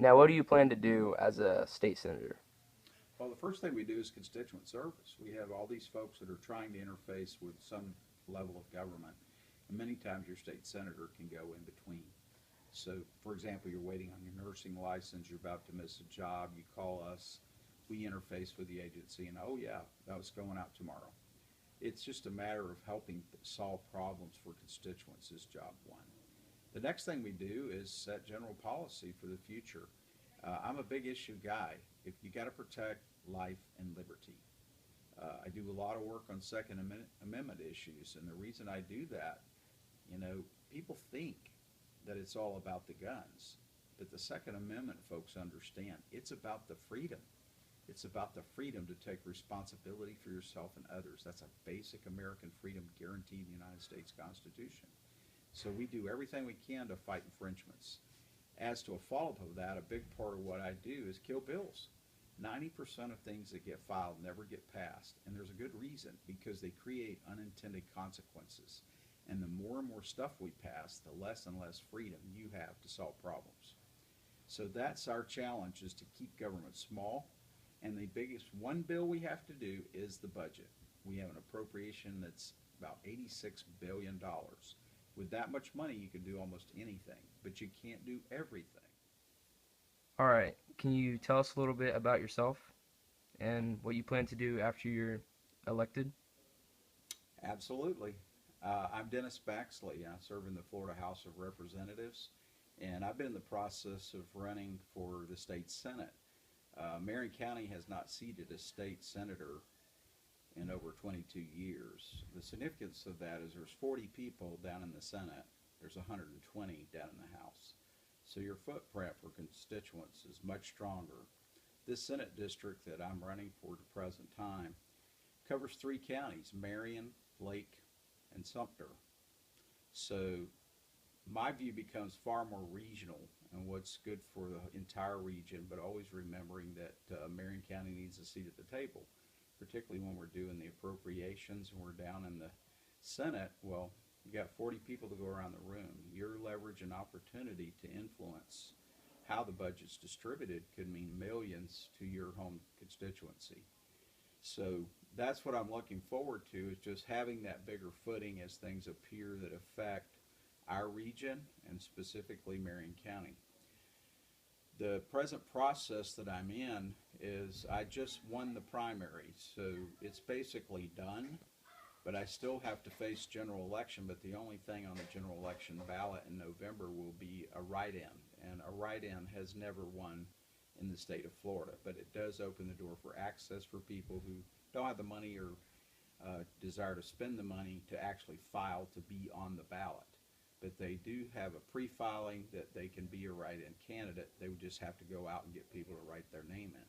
Now, what do you plan to do as a state senator? Well, the first thing we do is constituent service. We have all these folks that are trying to interface with some level of government, and many times your state senator can go in between. So, for example, you're waiting on your nursing license, you're about to miss a job, you call us, we interface with the agency, and oh, yeah, that was going out tomorrow. It's just a matter of helping solve problems for constituents, is job one. The next thing we do is set general policy for the future. I'm a big issue guy. If you got to protect life and liberty. I do a lot of work on Second Amendment issues, and the reason I do that, people think that it's all about the guns, but the Second Amendment, folks understand, it's about the freedom. It's about the freedom to take responsibility for yourself and others. That's a basic American freedom guaranteed in the United States Constitution. So we do everything we can to fight infringements. As to a follow-up of that, a big part of what I do is kill bills. 90% of things that get filed never get passed, and there's a good reason, because they create unintended consequences. And the more and more stuff we pass, the less and less freedom you have to solve problems. So that's our challenge, is to keep government small. And the biggest one bill we have to do is the budget. We have an appropriation that's about $86 billion. With that much money, you can do almost anything, but you can't do everything. All right. Can you tell us a little bit about yourself and what you plan to do after you're elected? Absolutely. I'm Dennis Baxley. I serve in the Florida House of Representatives, and I've been in the process of running for the state Senate. Marion County has not seated a state senator in over 22 years. The significance of that is there's 40 people down in the Senate, there's 120 down in the House. So your footprint for constituents is much stronger. This Senate district that I'm running for at the present time covers three counties, Marion, Lake, and Sumter. So my view becomes far more regional and what's good for the entire region, but always remembering that Marion County needs a seat at the table, particularly when we're doing the appropriations and we're down in the Senate. Well, you got 40 people to go around the room. Your leverage and opportunity to influence how the budget's distributed could mean millions to your home constituency. So that's what I'm looking forward to, is just having that bigger footing as things appear that affect our region and specifically Marion County. The present process that I'm in is I just won the primary, so it's basically done, but I still have to face general election. But the only thing on the general election ballot in November will be a write-in, and a write-in has never won in the state of Florida, but it does open the door for access for people who don't have the money or desire to spend the money to actually file to be on the ballot. But they do have a pre-filing that they can be a write-in candidate. They would just have to go out and get people to write their name in.